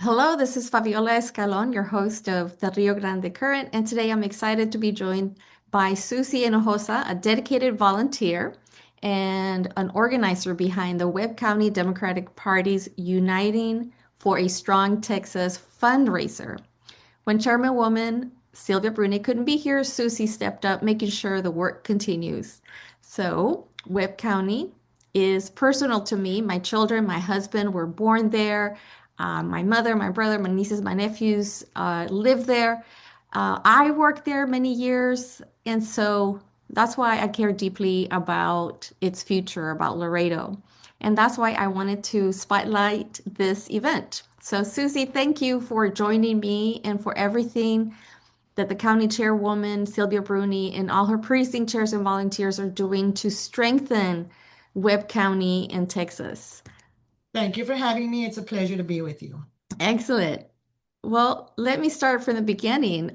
Hello, this is Fabiola Escalon, your host of the Rio Grande Current, and today I'm excited to be joined by Susie Hinojosa, a dedicated volunteer and an organizer behind the Webb County Democratic Party's Uniting for a Strong Texas fundraiser. When Chairmanwoman Sylvia Bruni couldn't be here, Susie stepped up, making sure the work continues. So, Webb County is personal to me. My children, my husband were born there. My mother, my brother, my nieces, my nephews live there. I worked there many years, and so that's why I care deeply about its future, about Laredo. And that's why I wanted to spotlight this event. So, Susie, thank you for joining me and for everything that the county chairwoman, Sylvia Bruni, and all her precinct chairs and volunteers are doing to strengthen Webb County in Texas. Thank you for having me. It's a pleasure to be with you. Excellent. Well, let me start from the beginning.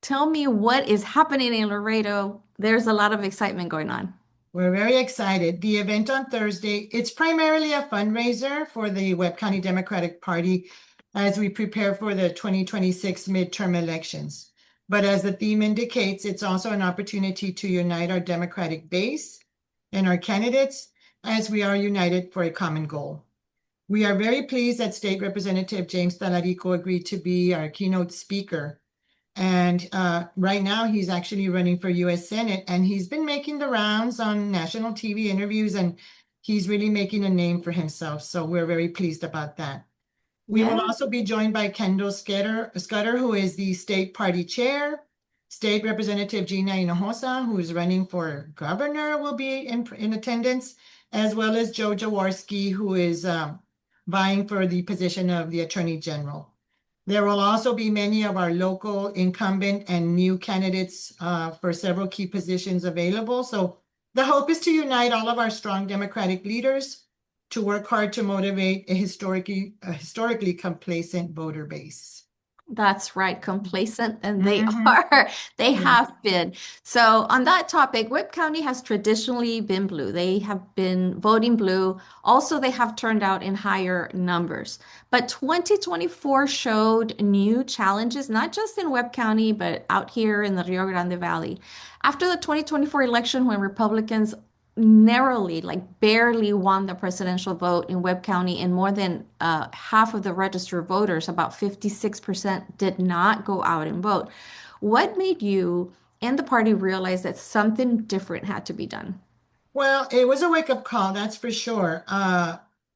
Tell me what is happening in Laredo. There's a lot of excitement going on. We're very excited. The event on Thursday, it's primarily a fundraiser for the Webb County Democratic Party as we prepare for the 2026 midterm elections. But as the theme indicates, it's also an opportunity to unite our Democratic base and our candidates as we are united for a common goal. We are very pleased that State Representative James Talarico agreed to be our keynote speaker. And right now, he's actually running for U.S. Senate, and he's been making the rounds on national TV interviews, and he's really making a name for himself. So we're very pleased about that. We will Yeah. also be joined by Kendall Scudder, who is the state party chair. State Representative Gina Hinojosa, who is running for governor, will be in attendance, as well as Joe Jaworski, who is vying for the position of the Attorney General. There will also be many of our local incumbent and new candidates for several key positions available. So the hope is to unite all of our strong Democratic leaders to work hard to motivate a historically complacent voter base. That's right, complacent, and they Mhm. are. They Yeah. have been. So, on that topic, Webb County has traditionally been blue. They have been voting blue. Also, they have turned out in higher numbers. But 2024 showed new challenges, not just in Webb County, but out here in the Rio Grande Valley. After the 2024 election, when Republicans narrowly, like barely won the presidential vote in Webb County, and more than half of the registered voters, about 56%, did not go out and vote. What made you and the party realize that something different had to be done? Well, it was a wake-up call, that's for sure.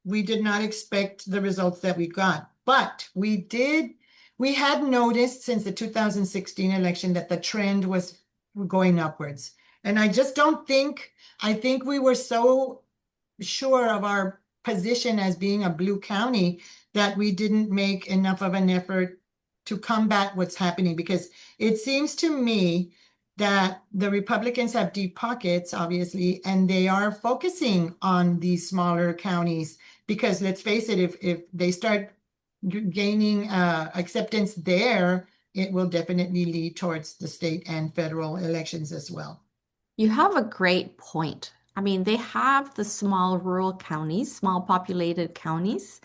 We did not expect the results that we got, but we had noticed since the 2016 election that the trend was going upwards. And I think we were so sure of our position as being a blue county that we didn't make enough of an effort to combat what's happening because it seems to me that the Republicans have deep pockets, obviously, and they are focusing on these smaller counties because let's face it, if they start gaining acceptance there, it will definitely lead towards the state and federal elections as well. You have a great point. I mean, they have the small rural counties, small populated counties.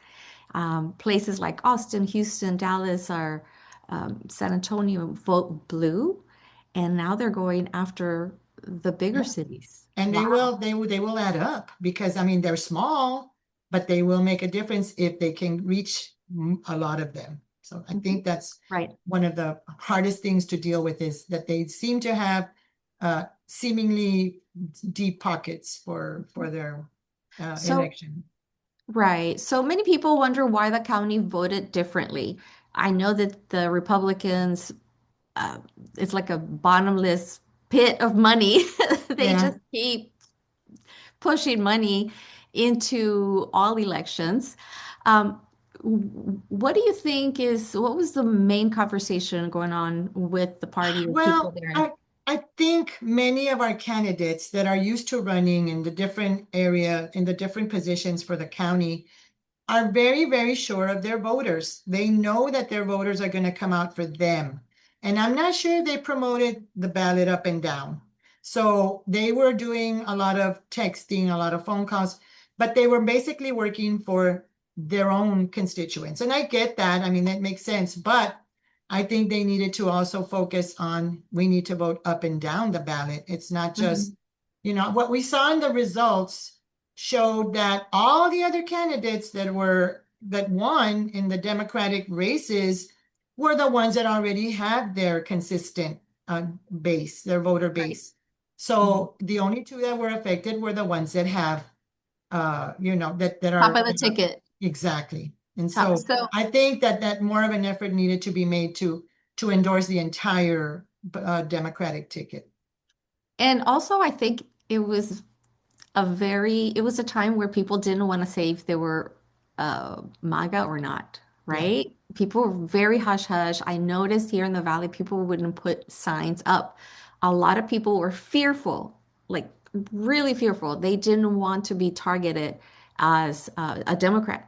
Places like Austin, Houston, Dallas are San Antonio vote blue, and now they're going after the bigger Yeah. cities. And Wow. they will add up because I mean they're small, but they will make a difference if they can reach a lot of them. So I Mhm. think that's Right. one of the hardest things to deal with is that they seem to have seemingly deep pockets for their So, election. right. So many people wonder why the county voted differently. I know that the Republicans, uh, it's like a bottomless pit of money. They Yeah. just keep pushing money into all elections. Um, what do you think what was the main conversation going on with the party or people Well, there? I think many of our candidates that are used to running in the different area, in the different positions for the county, are very, very sure of their voters. They know that their voters are going to come out for them. And I'm not sure they promoted the ballot up and down. So they were doing a lot of texting, a lot of phone calls, but they were basically working for their own constituents. And I get that. I mean, that makes sense. But I think they needed to also focus on we need to vote up and down the ballot. It's not just, Mhm. what we saw in the results showed that all the other candidates that won in the Democratic races were the ones that already had their consistent base, their voter Right. base. Mhm. So the only two that were affected were the ones that have that Top are of the ticket. exactly. And so So, I think that more of an effort needed to be made to endorse the entire Democratic ticket. and also I think it was a time where people didn't want to say if they were MAGA or not, Yeah, right? People were very hush hush. I noticed here in the Valley, people wouldn't put signs up. A lot of people were fearful, like really fearful. They didn't want to be targeted as a Democrat.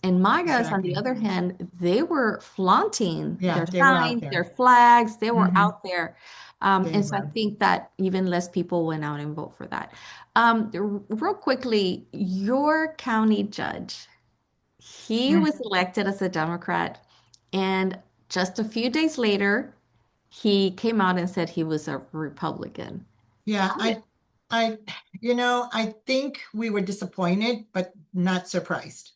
And MAGAs, on the exactly. other hand, they were flaunting Yeah, their they were out signs, their there. flags, they were Hmm. out there. They And so I were. think that even less people went out and vote for that. Real quickly, your county judge, he Mm. was elected as a Democrat, and just a few days later, he came out and said he was a Republican. Yeah, I, I think we were disappointed, but not surprised.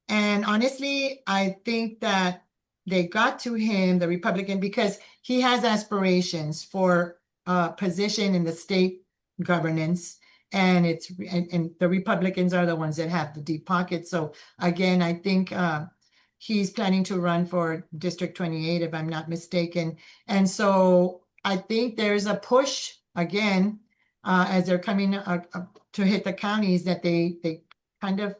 And honestly, I think that they got to him, the Republican, because he has aspirations for a position in the state governance. And the Republicans are the ones that have the deep pockets. So again, I think he's planning to run for District 28, if I'm not mistaken. And so I think there's a push again as they're coming to hit the counties that they kind of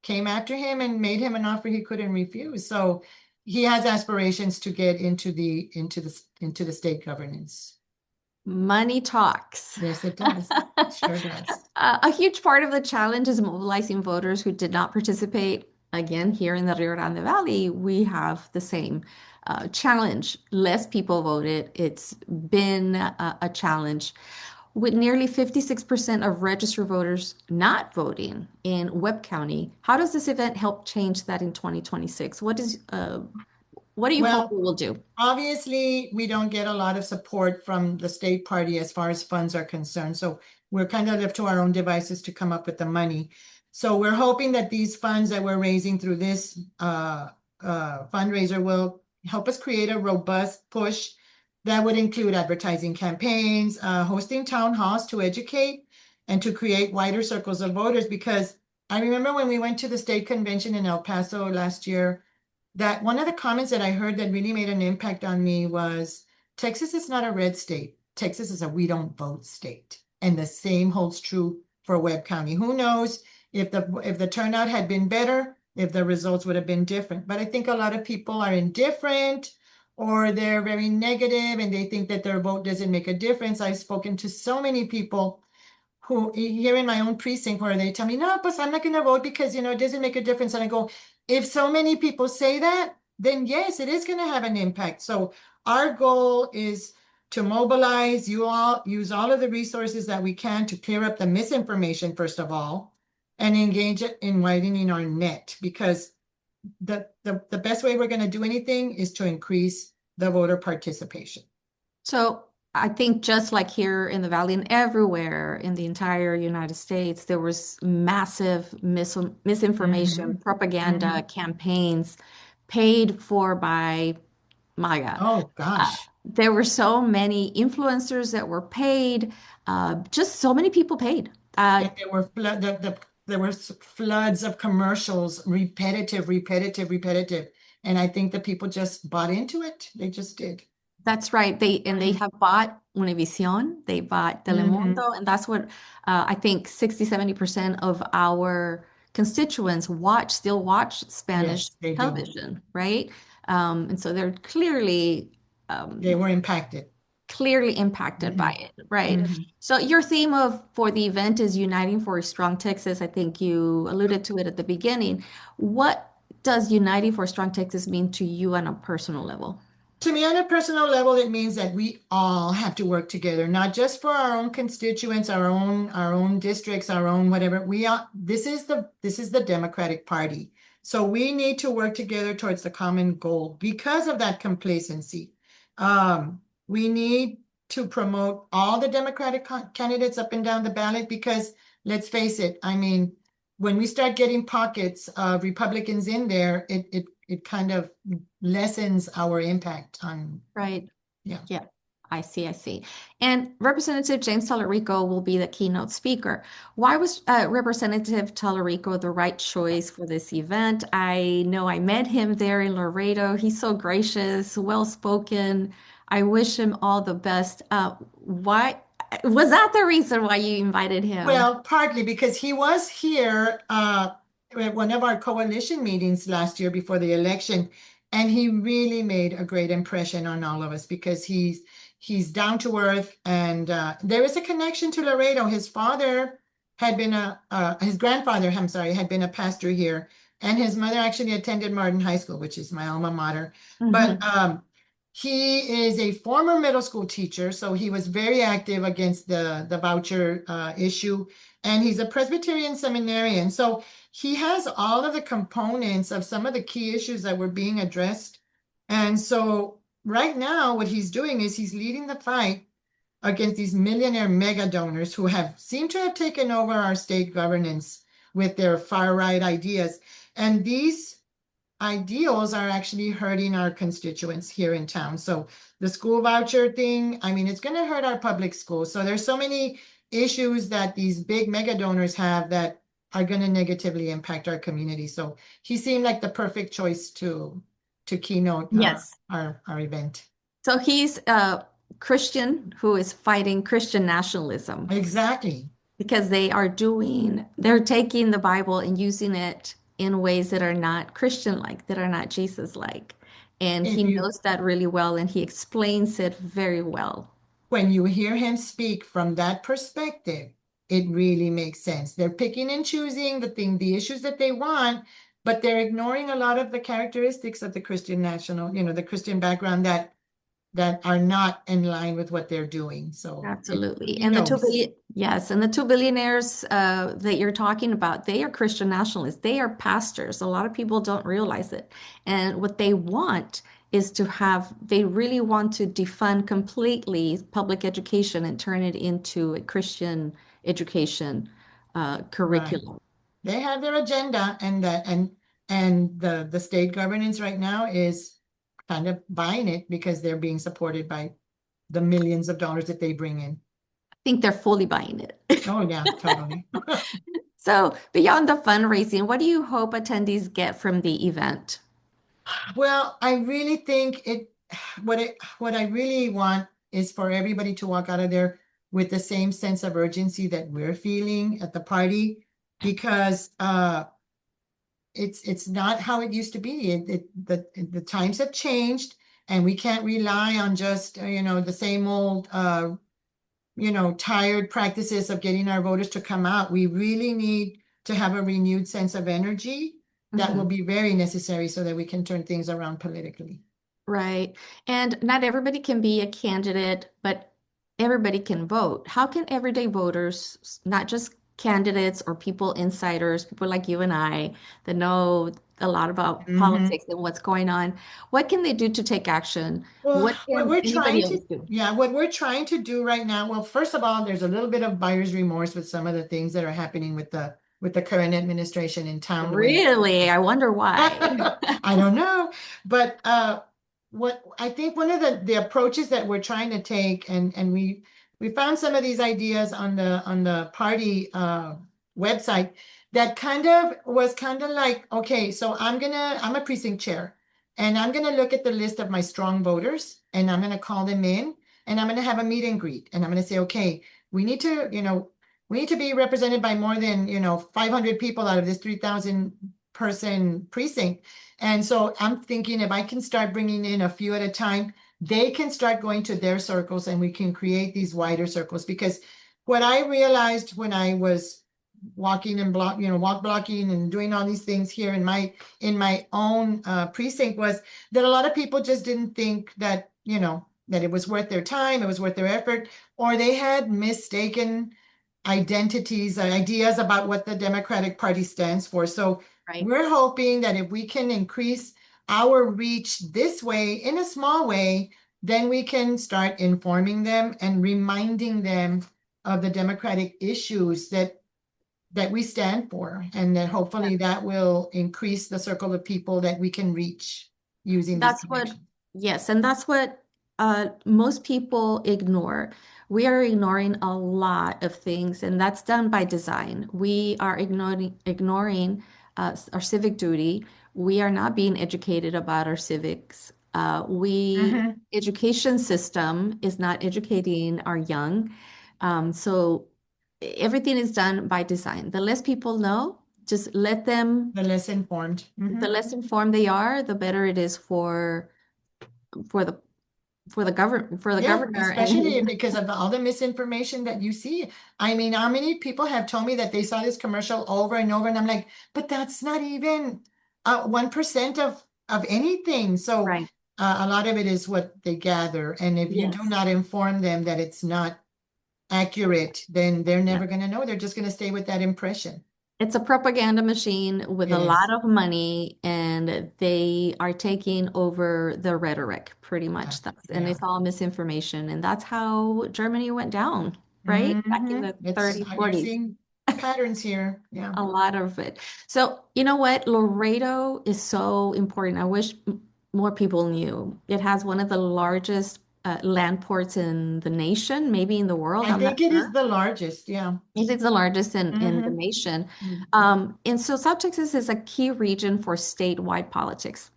came after him and made him an offer he couldn't refuse. So he has aspirations to get into the state governance. Money talks. Yes, it does. Sure does. A huge part of the challenge is mobilizing voters who did not participate. Again, here in the Rio Grande Valley, we have the same challenge. Less people voted. It's been a challenge. With nearly 56% of registered voters not voting in Webb County, how does this event help change that in 2026? What do you hope Well, it will do? obviously, we don't get a lot of support from the state party as far as funds are concerned. So we're kind of left to our own devices to come up with the money. So we're hoping that these funds that we're raising through this fundraiser will help us create a robust push that would include advertising campaigns, hosting town halls to educate and to create wider circles of voters. Because I remember when we went to the state convention in El Paso last year, that one of the comments that I heard that really made an impact on me was Texas is not a red state. Texas is a we don't vote state. And the same holds true for Webb County. Who knows if the turnout had been better, if the results would have been different. But I think a lot of people are indifferent or they're very negative and they think that their vote doesn't make a difference. I've spoken to so many people who here in my own precinct where they tell me, no, but I'm not going to vote because, it doesn't make a difference. And I go, if so many people say that, then yes, it is going to have an impact. So our goal is to mobilize you all, use all of the resources that we can to clear up the misinformation, first of all, and engage it in widening our net because the best way we're going to do anything is to increase the voter participation. So I think just like here in the Valley and everywhere in the entire United States, there was massive misinformation, Mhm. propaganda Mhm. campaigns paid for by MAGA. Oh, Uh, gosh. there were so many influencers that were paid, just so many people paid. And there were floods of commercials, repetitive. And I think the people just bought into it. They just did. That's right. They have bought Univision, they bought Mm-hmm. Telemundo, and that's what I think 60-70% of our constituents still watch Spanish Yes, they do. television, right? And so they're They um, were impacted. clearly impacted by Hmm. it, right? Hmm. So your theme of for the event is uniting for a strong Texas. I think you alluded to it at the beginning. What does uniting for a strong Texas mean to you on a personal level? To me, on a personal level, it means that we all have to work together, not just for our own constituents, our own districts, our own whatever. This is the Democratic Party. So we need to work together towards the common goal because of that complacency. We need to promote all the Democratic candidates up and down the ballot because let's face it, I mean, when we start getting pockets of Republicans in there, it kind of lessens our impact on, Right. yeah. Yeah, I see, I see. And Representative James Tallarico will be the keynote speaker. Why was Representative Tallarico the right choice for this event? I know I met him there in Laredo. He's so gracious, well-spoken. I wish him all the best. Why was that the reason why you invited him? Well, partly because he was here at one of our coalition meetings last year before the election, and he really made a great impression on all of us because he's down to earth, and there is a connection to Laredo. His father had been his grandfather, I'm sorry, had been a pastor here, and his mother actually attended Martin High School, which is my alma mater. But Hmm. he is a former middle school teacher, so he was very active against the voucher issue, and he's a Presbyterian seminarian. So he has all of the components of some of the key issues that were being addressed. And so right now, what he's doing is he's leading the fight against these millionaire mega donors who have seemed to have taken over our state governance with their far right ideas. And these ideals are actually hurting our constituents here in town. So the school voucher thing, I mean, it's going to hurt our public schools. So there's so many issues that these big mega donors have that are going to negatively impact our community. So he seemed like the perfect choice to keynote Yes. our event. So he's a Christian who is fighting Christian nationalism, Exactly. because they're taking the Bible and using it in ways that are not Christian-like, that are not Jesus-like. And If he you knows that really well and he explains it very well. When you hear him speak from that perspective, it really makes sense. They're picking and choosing the issues that they want, but they're ignoring a lot of the characteristics of the Christian national, the Christian background that are not in line with what they're doing. So Absolutely. he And the two knows. billion, yes, and the two billionaires that you're talking about, they are Christian nationalists. They are pastors. A lot of people don't realize it. And what they want is they really want to defund completely public education and turn it into a Christian education Right. curriculum. They have their agenda, and the state governance right now is kind of buying it because they're being supported by the millions of dollars that they bring in. I think they're fully buying it. Oh yeah, totally. So, beyond the fundraising, what do you hope attendees get from the event? Well, I really think what I really want is for everybody to walk out of there with the same sense of urgency that we're feeling at the party, because it's not how it used to be. The times have changed, and we can't rely on just the same old tired practices of getting our voters to come out. We really need to have a renewed sense of energy that will Mhm. be very necessary so that we can turn things around politically. Right. And not everybody can be a candidate, but everybody can vote. How can everyday voters, not just candidates or people insiders, people like you and I that know a lot about Mhm. politics and what's going on, what can they do to take action? Well, What can anybody else do? what we're trying to do right now, well, first of all, there's a little bit of buyer's remorse with some of the things that are happening with the current administration in town, the way Really? I wonder why. I don't know, but what I think one of the approaches that we're trying to take, and we found some of these ideas on the party website that kind of like, okay, so I'm a precinct chair, and I'm gonna look at the list of my strong voters, and I'm gonna call them in, and I'm gonna have a meet and greet, and I'm gonna say, okay, we need to, we need to be represented by more than 500 people out of this 3,000 person precinct. And so I'm thinking if I can start bringing in a few at a time, they can start going to their circles and we can create these wider circles. Because what I realized when I was walking and walk blocking and doing all these things here in my own precinct was that a lot of people just didn't think that, that it was worth their time, it was worth their effort, or they had mistaken identities, ideas about what the Democratic Party stands for. So Right. we're hoping that if we can increase our reach this way in a small way, then we can start informing them and reminding them of the democratic issues that we stand for, and that hopefully that will increase the circle of people that we can reach using these That's what, connections. yes, and that's what most people ignore. We are ignoring a lot of things, and that's done by design. We are ignoring our civic duty. We are not being educated about our civics. Mhm. Education system is not educating our young. So everything is done by design. The less people know, just let them, The less informed. the Mhm. less informed they are, the better it is for the for the Yeah, governor and especially because of all the misinformation that you see. I mean, how many people have told me that they saw this commercial over and over, and I'm like, but that's not even 1% of anything. So right. a lot of it is what they gather, and if you do Yes. not inform them that it's not accurate, then they're Yeah. never going to know. They're just going to stay with that impression. It's a propaganda machine with a It lot is. of money, and they are taking over the rhetoric pretty much. And Yeah. it's all misinformation. And that's how Germany went down, right? Back in the It's 30s, you're 40s. seeing patterns here. Yeah. A lot of it. So, you know what? Laredo is so important. I wish more people knew. It has one of the largest land ports in the nation, maybe in the world. I I'm not think it is sure. the largest. Yeah. It is the largest in the Mm-hmm. nation. Mm-hmm. And so South Texas is a key region for statewide politics.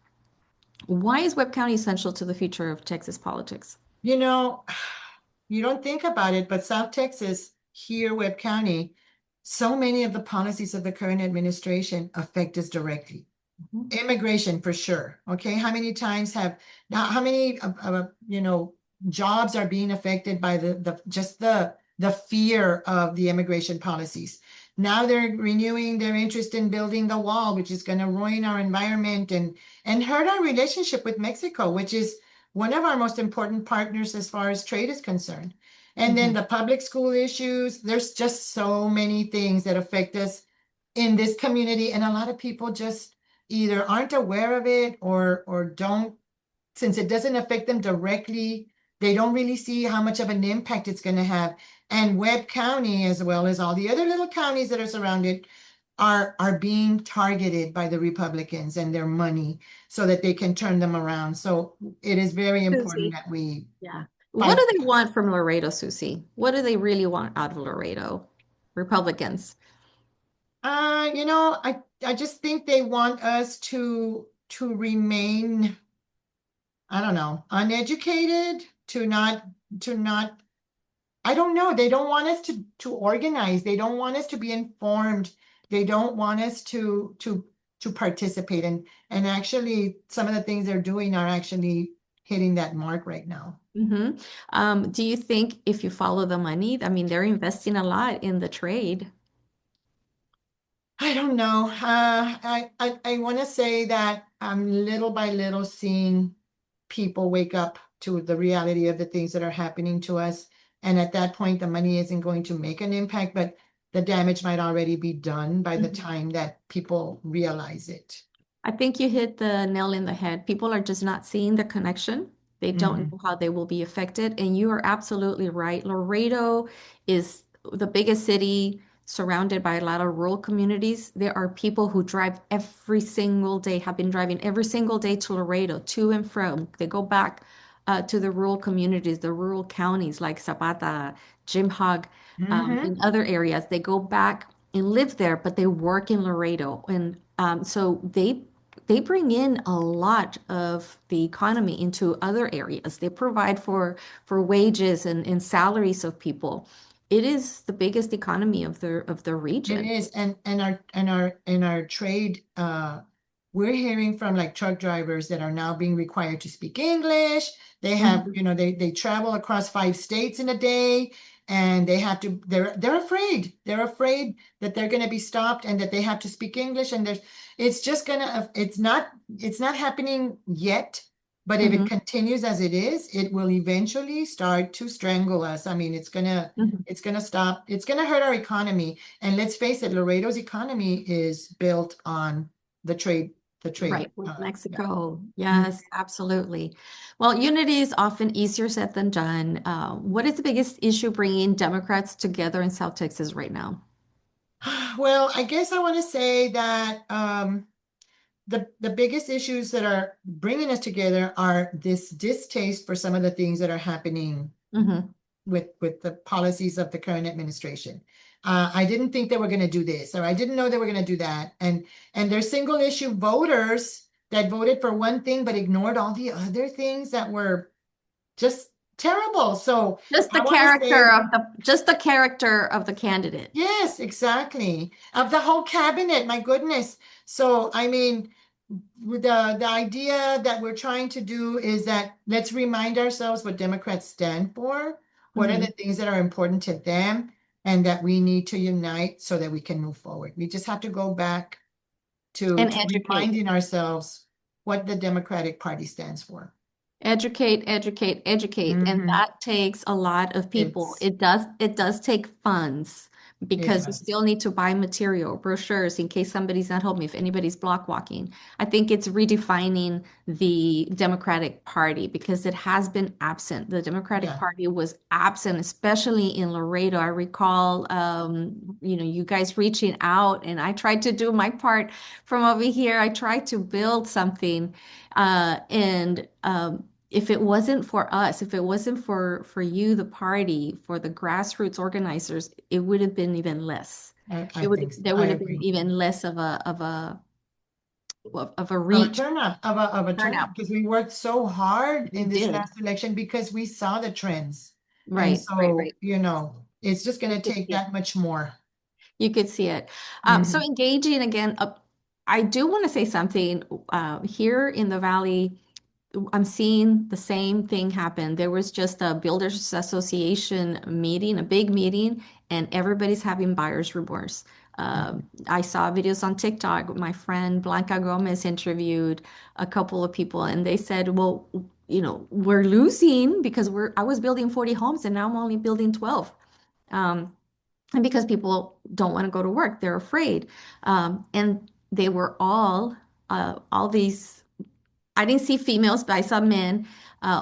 Why is Webb County essential to the future of Texas politics? You know, you don't think about it, but South Texas, here, Webb County, so many of the policies of the current administration affect us directly. Mhm. Immigration for sure. Okay, how many times have now? How many jobs are being affected by the fear of the immigration policies? Now they're renewing their interest in building the wall, which is going to ruin our environment and hurt our relationship with Mexico, which is one of our most important partners as far as trade is concerned. And then Mhm. the public school issues. There's just so many things that affect us in this community, and a lot of people just either aren't aware of it or don't, since it doesn't affect them directly, they don't really see how much of an impact it's going to have. And Webb County, as well as all the other little counties that are surrounded, are being targeted by the Republicans and their money so that they can turn them around. So it is very important Susie. that we Yeah. What fight. do they want from Laredo, Susie? What do they really want out of Laredo? Republicans. I just think they want us to remain, I don't know, uneducated, to not I don't know. They don't want us to organize. They don't want us to be informed. They don't want us to participate. And actually some of the things they're doing are actually hitting that mark right now. hmm do you think if you follow the money, I mean, they're investing a lot in the trade. I don't know. I want to say that I'm little by little seeing people wake up to the reality of the things that are happening to us. And at that point, the money isn't going to make an impact, but the damage might already be done by the Mhm. time that people realize it. I think you hit the nail in the head. People are just not seeing the connection. They don't Mhm. know how they will be affected. And you are absolutely right. Laredo is the biggest city surrounded by a lot of rural communities. There are people who drive every single day, have been driving every single day to Laredo, to and from. They go back to the rural communities, the rural counties like Zapata, Jim Hog, Mhm. in other areas. They go back and live there, but they work in Laredo. And so they bring in a lot of the economy into other areas. They provide for wages and salaries of people. It is the biggest economy of the It region. is, and our trade, we're hearing from like truck drivers that are now being required to speak English. They have, Mhm, they travel across 5 states in a day, and they have to, they're afraid. They're afraid that they're going to be stopped and that they have to speak English. And it's just gonna, it's not happening yet. But if it mhm, continues as it is, it will eventually start to strangle us. I mean, mhm. it's gonna stop. It's gonna hurt our economy. And let's face it, Laredo's economy is built on the trade, Right, with yeah. Mexico. Mm. Yes, absolutely. Well, unity is often easier said than done. What is the biggest issue bringing Democrats together in South Texas right now? Well, I guess I want to say that the biggest issues that are bringing us together are this distaste for some of the things that are happening Hmm. with the policies of the current administration. I didn't think they were going to do this, or I didn't know they were going to do that. And there's single issue voters that voted for one thing but ignored all the other things that were just terrible. So I want to say, Just the character of the candidate. yes, exactly. Of the whole cabinet, my goodness. So I mean, with the idea that we're trying to do is that let's remind ourselves what Democrats stand for, what are the Hmm. things that are important to them, and that we need to unite so that we can move forward. We just have to go back And to educate. reminding ourselves what the Democratic Party stands for. Educate, educate, educate. And Hmm. that takes a lot of people. It's It does take funds it because you does. still need to buy material, brochures in case somebody's not home, if anybody's block walking. I think it's redefining the Democratic Party because it has been absent. The Democratic Yeah. Party was absent, especially in Laredo. I recall, you guys reaching out, and I tried to do my part from over here. I tried to build something, and if it wasn't for us, if it wasn't for you, the party, for the grassroots organizers, it would have been even less. I think so. There I would have been agree. even less of a Of a reach turnout, of a turnout, turnout. because we worked so hard We in this did. last election because we saw the trends. And Right, right, so, right. it's just going You to could take see it. that much more. You could see it. So Mhm. engaging again, I do want to say something here in the Valley. I'm seeing the same thing happen. There was just a builders association meeting, a big meeting, and everybody's having buyer's remorse. Mhm. I saw videos on TikTok. My friend Blanca Gomez interviewed a couple of people, and they said, "Well, we're losing because I was building 40 homes, and now I'm only building 12." Um, and because people don't want to go to work, they're afraid. And they were all these. I didn't see females, but I saw men,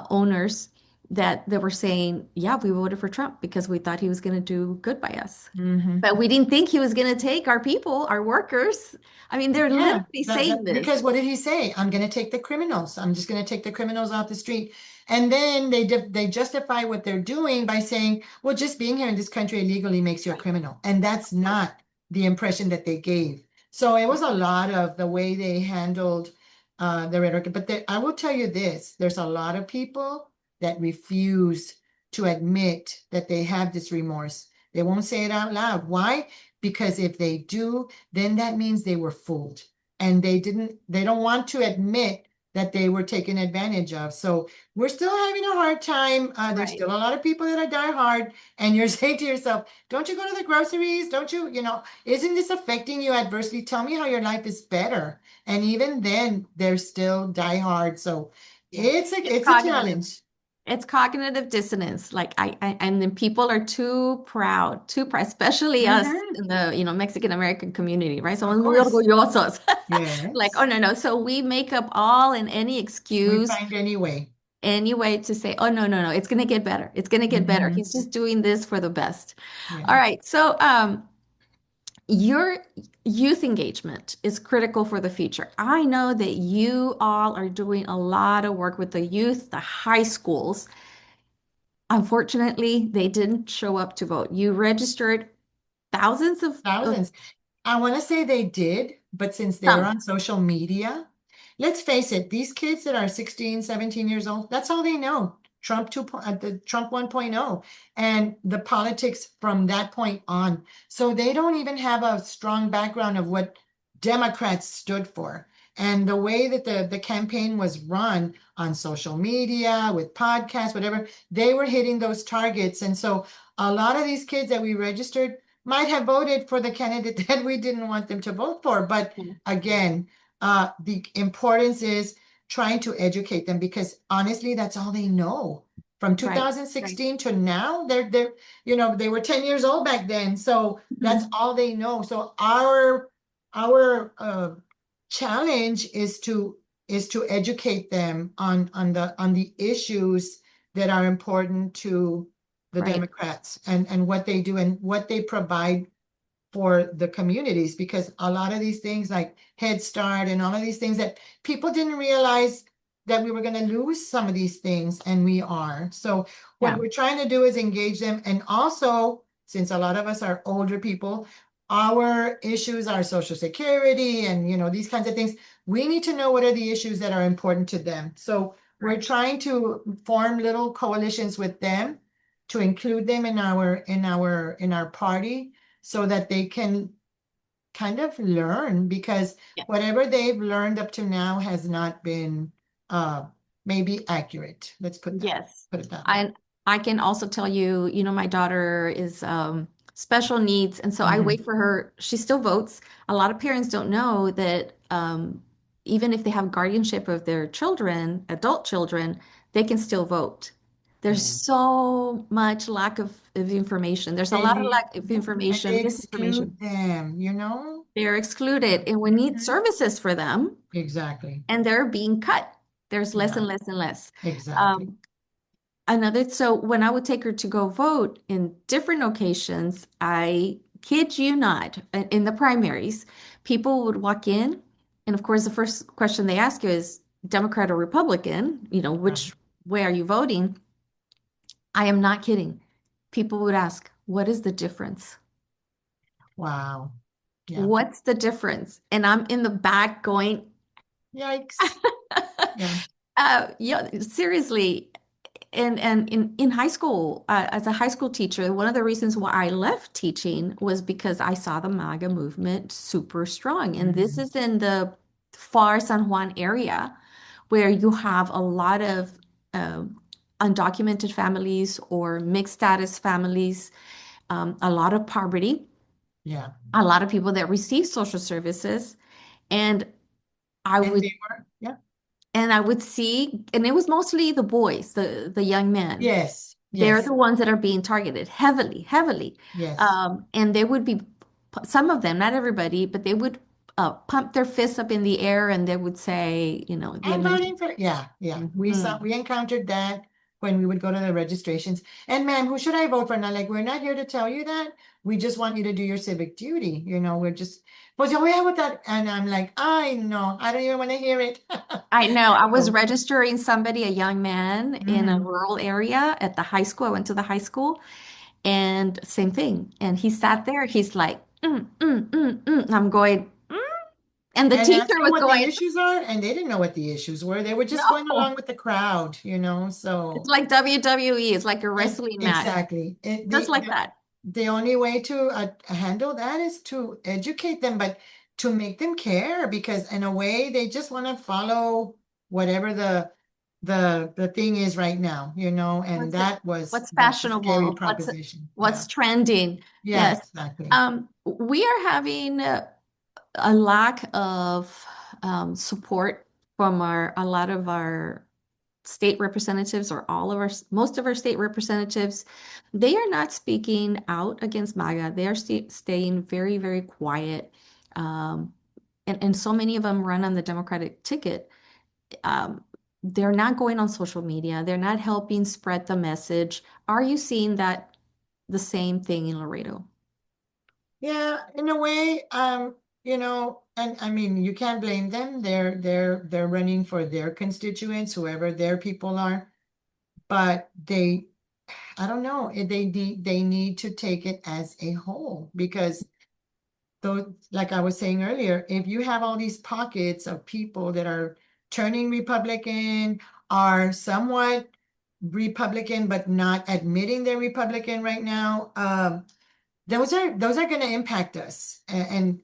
owners, that they were saying, "Yeah, we voted for Trump because we thought he was going to do good by us, Mhm. but we didn't think he was going to take our people, our workers." I mean, they're Yeah, literally saying because this. what did he say? I'm going to take the criminals. I'm just going to take the criminals off the street. And then they justify what they're doing by saying, well, just being here in this country illegally makes you a Right, criminal. And that's not the impression that they gave. So it was a lot of the way they handled the rhetoric. But I will tell you this, there's a lot of people that refuse to admit that they have this remorse. They won't say it out loud. Why? Because if they do, then that means they were fooled and they don't want to admit that they were taken advantage of. So we're still having a hard time. There's right, still a lot of people that are die hard, and you're saying to yourself, don't you go to the groceries? Don't you, isn't this affecting you adversely? Tell me how your life is better. And even then, they're still die hard. So yeah. It's it's a cognitive. challenge. It's cognitive dissonance. Like and then people are too proud, especially us Hmm. in the, Mexican American community, right? Of Somos muy course. orgullosos. Like, oh Yes. no, no. So we make up all and any We excuse, find any way. any way to say, oh no, no, no, it's gonna get better. It's gonna get better. Hmm. He's just doing this for the best. All Yeah. right. So your youth engagement is critical for the future. I know that you all are doing a lot of work with the youth, the high schools. Unfortunately, they didn't show up to vote. You registered thousands of Thousands. I want to say they did, but since they're some. on social media, let's face it, these kids that are 16, 17 years old, that's all they know. The Trump 1.0 and the politics from that point on. So they don't even have a strong background of what Democrats stood for. And the way that the campaign was run on social media, with podcasts, whatever, they were hitting those targets. And so a lot of these kids that we registered might have voted for the candidate that we didn't want them to vote for. But again, the importance is trying to educate them because honestly, that's all they know. From Right, right. 2016 to now, they were 10 years old back then. So that's Mhm. all they know. So our challenge is to educate them on the issues that are important to the Right. Democrats and what they do and what they provide for the communities, because a lot of these things like Head Start and all of these things that people didn't realize that we were going to lose some of these things, and we are. So what Yeah. we're trying to do is engage them. And also, since a lot of us are older people, our issues are Social Security and these kinds of things. We need to know what are the issues that are important to them. So we're Right. trying to form little coalitions with them to include them in our party so that they can kind of learn, because Yeah. whatever they've learned up to now has not been uh maybe accurate. Let's Yes. put it that way. I can also tell you, my daughter is special needs, and so I Mhm. wait for her. She still votes. A lot of parents don't know that even if they have guardianship of their children, adult children, they can still vote. There's Yeah. so much lack of information. There's a They lot of leave, lack of yeah, and information, they misinformation. exclude them. They're excluded, and we need Mhm. services for them, Exactly. and they're being cut. There's less Yeah, and less and less. exactly. Um, so when I would take her to go vote in different occasions, I kid you not, in the primaries, people would walk in, and of course, the first question they ask you is Democrat or Republican, Right. which way are you voting? I am not kidding. People would ask, what is the difference? Wow. Yeah. What's the difference? And I'm in the back going, Yikes. Yeah. yeah, seriously. And in high school, as a high school teacher, one of the reasons why I left teaching was because I saw the MAGA movement super strong. And this Mhm. is in the far San Juan area where you have a lot of undocumented families or mixed status families, a lot of poverty, Yeah. a lot of people that receive social services. And I And would they were, yeah. and I would see, and it was mostly the boys, the young men. Yes. They're Yes. the ones that are being targeted heavily, heavily. Yes. And they would be, some of them, not everybody, but they would pump their fists up in the air and they would say, the I'm voting administration. for, yeah, yeah. Mhm. We encountered that when we would go to the registrations. And ma'am, who should I vote for? And I'm like, we're not here to tell you that. We just want you to do your civic duty. We're just, pues yo voy a votar. And I'm like, I know, I don't even want to hear it. I know. I was So, registering somebody, a young man in a mhm. rural area at the high school. I went to the high school and same thing. And he sat there. He's like, And I'm going, mm. And the And teacher ask them was what the going, issues are. And they didn't know what the issues were. They were just going no. along with the crowd. It's So like WWE. It's like a wrestling match, exactly. just like that. The only way to handle that is to educate them, but to make them care, because in a way they just want to follow whatever the thing is right now, and What's it, what's that's a scary fashionable? proposition. Yeah. What's trending? Yeah, Yes. exactly. We are having a lack of support from a lot of our state representatives, or all of most of our state representatives. They are not speaking out against MAGA. They are staying very, very quiet. Um, and so many of them run on the Democratic ticket. um, they're not going on social media. They're not helping spread the message. Are you seeing that the same thing in Laredo? Yeah, in a way, and I mean, you can't blame them. They're running for their constituents, whoever their people are, but I don't know, they need to take it as a whole, because though, like I was saying earlier, if you have all these pockets of people that are turning Republican, are somewhat Republican, but not admitting they're Republican right now, those are going to impact us. And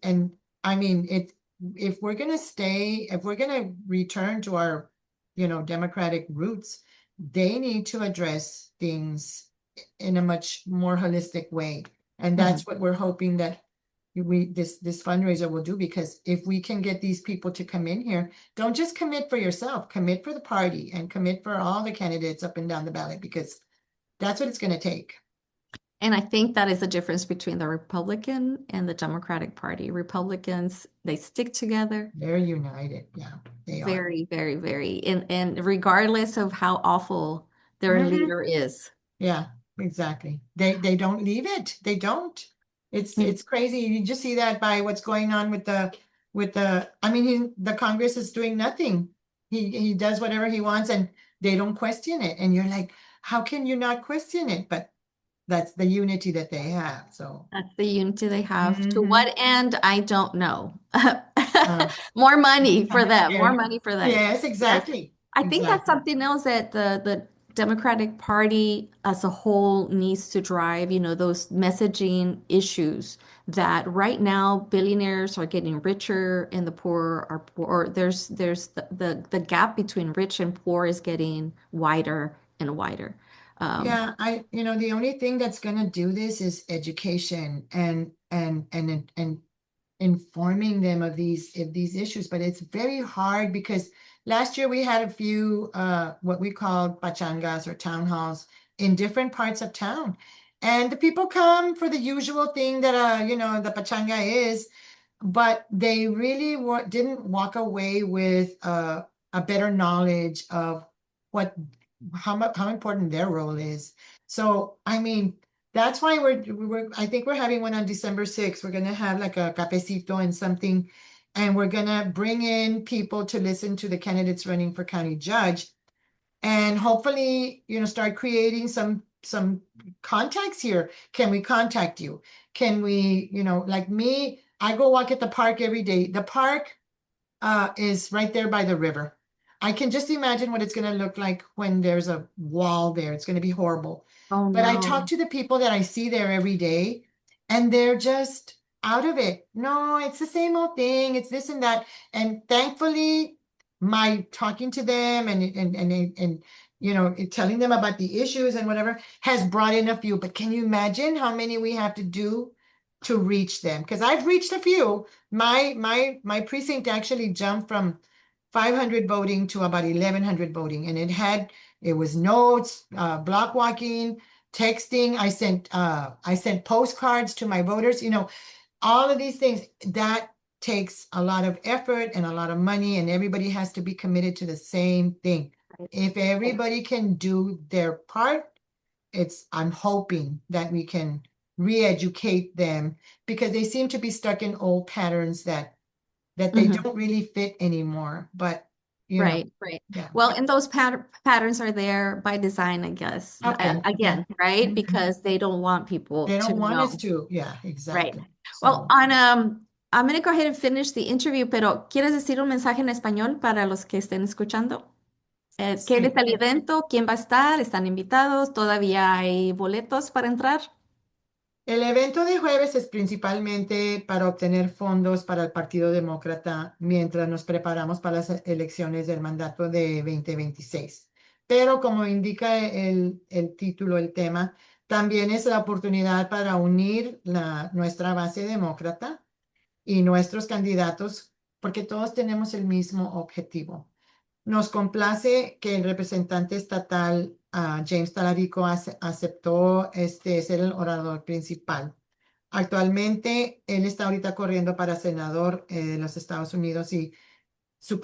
I mean, if we're going to return to our, democratic roots, they need to address things in a much more holistic way. And Mhm. that's what we're hoping that this fundraiser will do, because if we can get these people to come in here, don't just commit for yourself, commit for the party and commit for all the candidates up and down the ballot, because that's what it's going to take. And I think that is the difference between the Republican and the Democratic Party. Republicans, they stick together They're united. Yeah, they are. very, very, very, and regardless of how awful their Hmm. leader is. Yeah, exactly. They don't leave it. They don't. Mm. It's crazy. You just see that by what's going on with the I mean the Congress is doing nothing. He does whatever he wants and they don't question it. And you're like, how can you not question it? But that's the unity that they have. So That's the unity they have. To hmm what end, I don't know. uh, More money for kind of them, more scary. money for them. Yes, Yes. exactly. I think that's Exactly. something else that the Democratic Party as a whole needs to drive, those messaging issues that right now billionaires are getting richer and the poor are poor. There's the gap between rich and poor is getting wider and wider. Um, Yeah, the only thing that's gonna do this is education and informing them of these issues, but it's very hard because last year we had a few what we called pachangas or town halls in different parts of town. And the people come for the usual thing that the pachanga is, but they really didn't walk away with a better knowledge of what how important their role is. So I mean, that's why I think we're having one on December 6th. We're gonna have like a cafecito and something, and we're gonna bring in people to listen to the candidates running for county judge and hopefully start creating some contacts here. Can we contact you? Can we, like me, I go walk at the park every day. The park is right there by the river. I can just imagine what it's going to look like when there's a wall there. It's going to be horrible. oh But I talk no. to the people that I see there every day, and they're just out of it. No, it's the same old thing. It's this and that. And thankfully, my talking to them and telling them about the issues and whatever has brought in a few. But can you imagine how many we have to do to reach them? Because I've reached a few. My precinct actually jumped from 500 voting to about 1100 voting, and it was notes, block walking, texting. I sent postcards to my voters. All of these things that takes a lot of effort and a lot of money, and everybody has to be committed to the same thing. Right. If everybody can do their part, I'm hoping that we can re-educate them because they seem to be stuck in old patterns that they Mhm. don't really fit anymore. But Right, right. yeah. Well, and those patterns are there by design, I guess. Okay. Yeah. Again, right? Mhm. Because they don't want people They to don't want us know. to. Yeah, Right. exactly. Well, So I'm going to go ahead and finish the interview, pero ¿quieres decir un mensaje en español para los que estén escuchando? ¿Qué es sí. el evento? ¿Quién va a estar? ¿Están invitados? ¿Todavía hay boletos para entrar? El evento de jueves es principalmente para obtener fondos para el Partido Demócrata mientras nos preparamos para las elecciones del mandato de 2026. Pero como indica el título, el tema, también es la oportunidad para unir nuestra base demócrata y nuestros candidatos, porque todos tenemos el mismo objetivo. Nos complace que el representante estatal, James Talarico, aceptó ser el orador principal. Actualmente, él está ahorita corriendo para senador de los Estados Unidos y su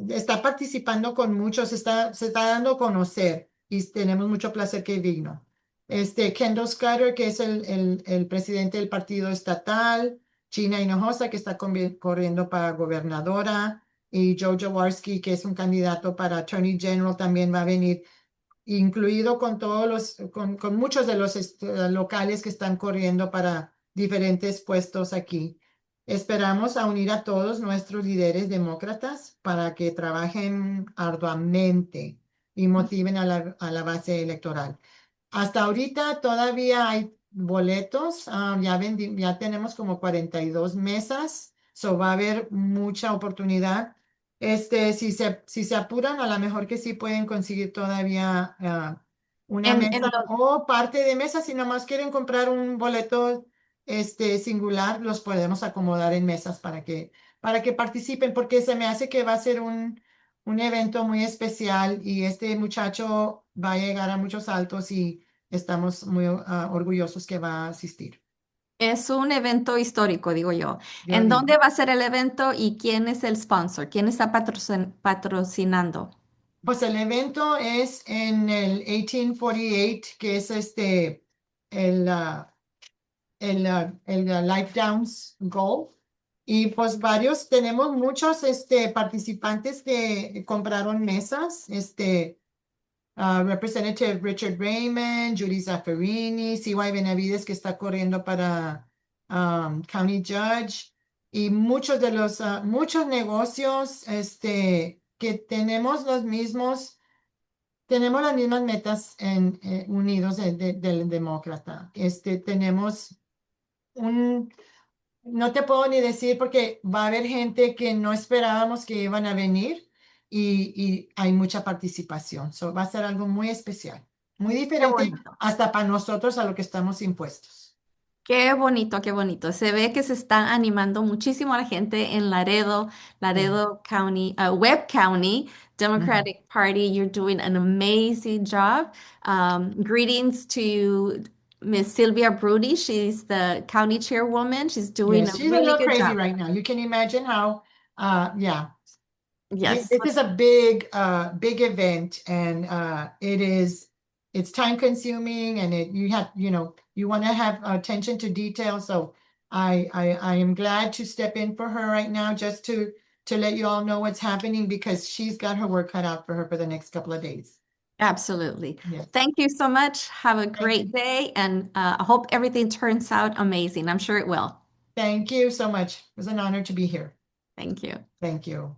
está participando con muchos, se está dando a conocer y tenemos mucho placer que vino. Kendall Scutter, que es el presidente del partido estatal, Gina Hinojosa, que está corriendo para gobernadora, y Joe Jaworski, que es un candidato para Attorney General, también va a venir incluido con con muchos de los locales que están corriendo para diferentes puestos aquí. Esperamos a unir a todos nuestros líderes demócratas para que trabajen arduamente y motiven a la base electoral. Hasta ahorita todavía hay boletos, ya tenemos como 42 mesas, so va a haber mucha oportunidad. Si se apuran, a lo mejor que sí pueden conseguir todavía una En mesa los, o parte de mesa. Si nomás quieren comprar un boleto singular, los podemos acomodar en mesas para que participen, porque se me hace que va a ser un evento muy especial y este muchacho va a llegar a muchos altos y estamos muy orgullosos que va a asistir. Es un evento histórico, digo yo. Yo ¿En digo. dónde va a ser el evento y quién es el sponsor? ¿Quién está patrocinando? Pues el evento es en el 1848, que es el, ah, el Life Downs Golf. Y pues tenemos muchos participantes que compraron mesas. Representative Richard Raymond, Judy Zaffarini, CY Benavides, que está corriendo para County Judge, y muchos negocios que tenemos las mismas metas unidos del demócrata. Tenemos un, no te puedo ni decir porque va a haber gente que no esperábamos que iban a venir y hay mucha participación. So, va a ser algo muy especial, muy Qué diferente bonito. hasta para nosotros a lo que estamos impuestos. Qué bonito, qué bonito. Se ve que se está animando muchísimo a la gente en Laredo, Sí. Laredo County, Webb County Ujú. Democratic Party. You're doing an amazing job. Greetings to Miss Sylvia Brody. She's the county chairwoman. She's doing Yes, a she's a really little good crazy job. right now. You can imagine how, yeah, Yes. this is a big event, and it's time consuming, and you want to have attention to detail. So I am glad to step in for her right now, just to let you all know what's happening because she's got her work cut out for her for the next couple of days. Absolutely. Yes, Thank you so much. Have a thank great you, day, and I hope everything turns out amazing. I'm sure it will. thank you so much. It was an honor to be here. Thank you. Thank you.